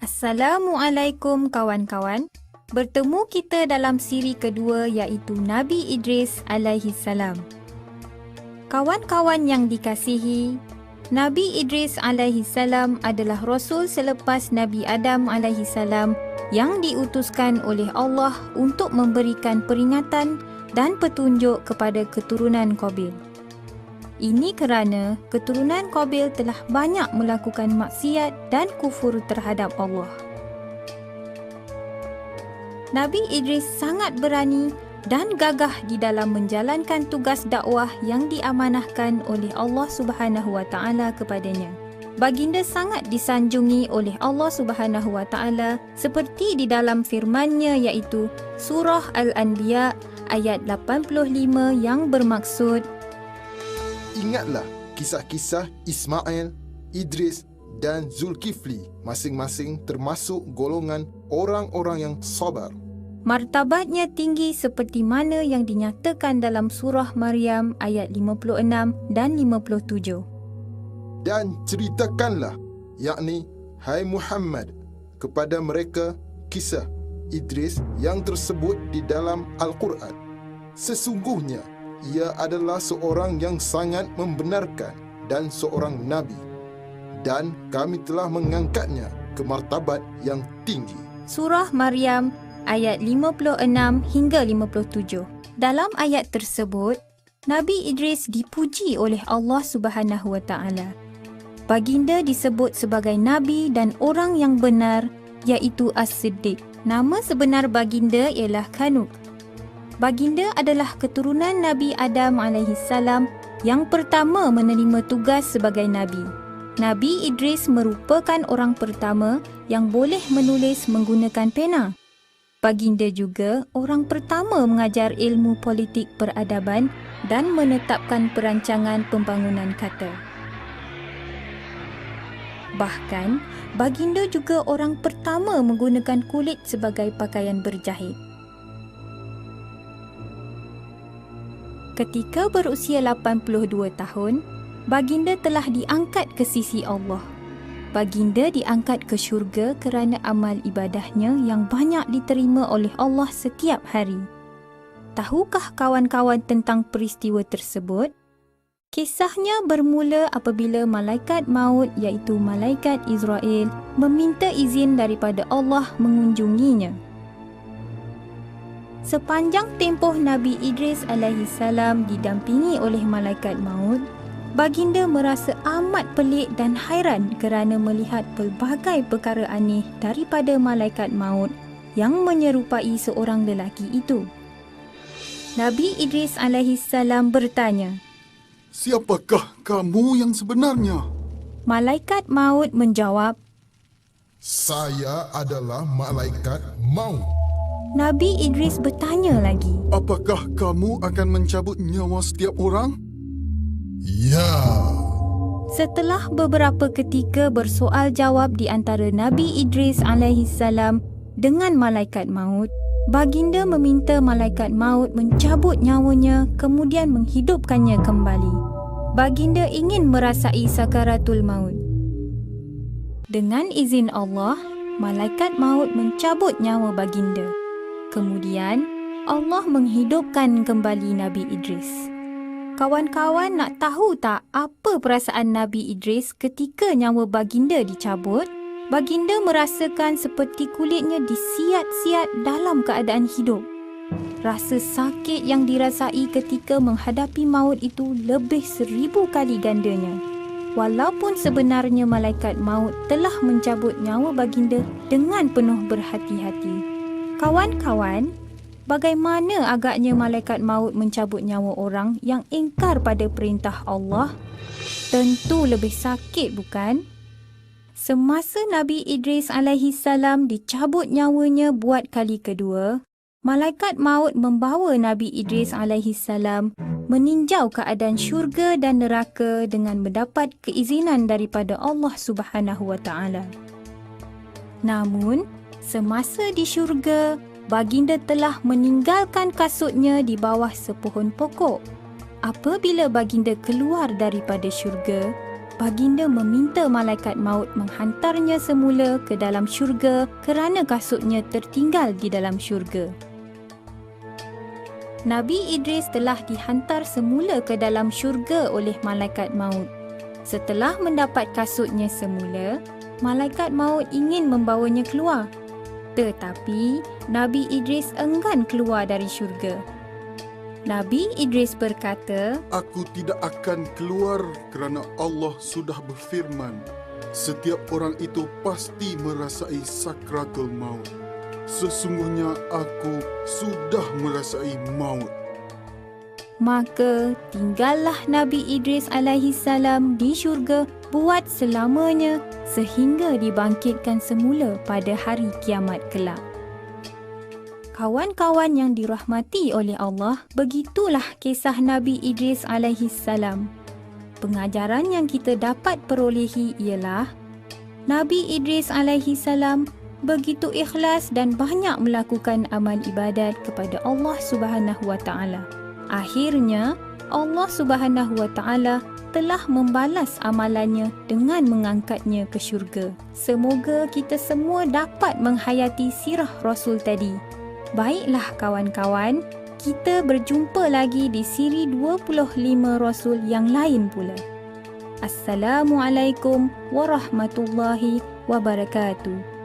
Assalamualaikum kawan-kawan. Bertemu kita dalam siri kedua iaitu Nabi Idris alaihi salam. Kawan-kawan yang dikasihi, Nabi Idris alaihi salam adalah rasul selepas Nabi Adam alaihi salam yang diutuskan oleh Allah untuk memberikan peringatan dan petunjuk kepada keturunan Qabil. Ini kerana keturunan Qabil telah banyak melakukan maksiat dan kufur terhadap Allah. Nabi Idris sangat berani dan gagah di dalam menjalankan tugas dakwah yang diamanahkan oleh Allah Subhanahu wa taala kepadanya. Baginda sangat disanjungi oleh Allah Subhanahu wa taala seperti di dalam firman-Nya iaitu surah Al-Anbiya ayat 85 yang bermaksud, ingatlah kisah-kisah Ismail, Idris dan Zulkifli masing-masing termasuk golongan orang-orang yang sabar. Martabatnya tinggi seperti mana yang dinyatakan dalam surah Maryam ayat 56 dan 57. Dan ceritakanlah, yakni hai Muhammad, kepada mereka kisah Idris yang tersebut di dalam Al-Quran. Sesungguhnya ia adalah seorang yang sangat membenarkan dan seorang Nabi. Dan kami telah mengangkatnya ke martabat yang tinggi. Surah Maryam ayat 56 hingga 57. Dalam ayat tersebut, Nabi Idris dipuji oleh Allah Subhanahu wa taala. Baginda disebut sebagai Nabi dan orang yang benar, iaitu As-Siddiq. Nama sebenar baginda ialah Kanuk. Baginda adalah keturunan Nabi Adam AS yang pertama menerima tugas sebagai Nabi. Nabi Idris merupakan orang pertama yang boleh menulis menggunakan pena. Baginda juga orang pertama mengajar ilmu politik peradaban dan menetapkan perancangan pembangunan kata. Bahkan, baginda juga orang pertama menggunakan kulit sebagai pakaian berjahit. Ketika berusia 82 tahun, baginda telah diangkat ke sisi Allah. Baginda diangkat ke syurga kerana amal ibadahnya yang banyak diterima oleh Allah setiap hari. Tahukah kawan-kawan tentang peristiwa tersebut? Kisahnya bermula apabila malaikat maut iaitu malaikat Israel meminta izin daripada Allah mengunjunginya. Sepanjang tempoh Nabi Idris alaihi salam didampingi oleh malaikat maut, baginda merasa amat pelik dan hairan kerana melihat pelbagai perkara aneh daripada malaikat maut yang menyerupai seorang lelaki itu. Nabi Idris alaihi salam bertanya, siapakah kamu yang sebenarnya? Malaikat maut menjawab, saya adalah malaikat maut. Nabi Idris bertanya lagi, apakah kamu akan mencabut nyawa setiap orang? Ya. Setelah beberapa ketika bersoal jawab di antara Nabi Idris alaihi salam dengan malaikat maut, baginda meminta malaikat maut mencabut nyawanya kemudian menghidupkannya kembali. Baginda ingin merasai sakaratul maut. Dengan izin Allah, malaikat maut mencabut nyawa baginda. Kemudian, Allah menghidupkan kembali Nabi Idris. Kawan-kawan nak tahu tak apa perasaan Nabi Idris ketika nyawa baginda dicabut? Baginda merasakan seperti kulitnya disiat-siat dalam keadaan hidup. Rasa sakit yang dirasai ketika menghadapi maut itu lebih 1000 kali gandanya. Walaupun sebenarnya malaikat maut telah mencabut nyawa baginda dengan penuh berhati-hati. Kawan-kawan, bagaimana agaknya malaikat maut mencabut nyawa orang yang ingkar pada perintah Allah? Tentu lebih sakit, bukan? Semasa Nabi Idris alaihi salam dicabut nyawanya buat kali kedua, malaikat maut membawa Nabi Idris alaihi salam meninjau keadaan syurga dan neraka dengan mendapat keizinan daripada Allah Subhanahu wa taala. Namun, semasa di syurga, baginda telah meninggalkan kasutnya di bawah sepohon pokok. Apabila baginda keluar daripada syurga, baginda meminta malaikat maut menghantarnya semula ke dalam syurga kerana kasutnya tertinggal di dalam syurga. Nabi Idris telah dihantar semula ke dalam syurga oleh malaikat maut. Setelah mendapat kasutnya semula, malaikat maut ingin membawanya keluar. Tetapi Nabi Idris enggan keluar dari syurga. Nabi Idris berkata, Aku tidak akan keluar kerana Allah sudah berfirman, setiap orang itu pasti merasai sakratul maut. Sesungguhnya aku sudah merasai maut. maka tinggallah Nabi Idris alaihi salam di syurga buat selamanya sehingga dibangkitkan semula pada hari kiamat kelak. Kawan-kawan yang dirahmati oleh Allah, begitulah kisah Nabi Idris alaihi salam. Pengajaran yang kita dapat perolehi ialah Nabi Idris alaihi salam begitu ikhlas dan banyak melakukan amal ibadat kepada Allah Subhanahu wa taala. Akhirnya Allah Subhanahu wa taala telah membalas amalannya dengan mengangkatnya ke syurga. Semoga kita semua dapat menghayati sirah Rasul tadi. Baiklah kawan-kawan, kita berjumpa lagi di siri 25 Rasul yang lain pula. Assalamualaikum warahmatullahi wabarakatuh.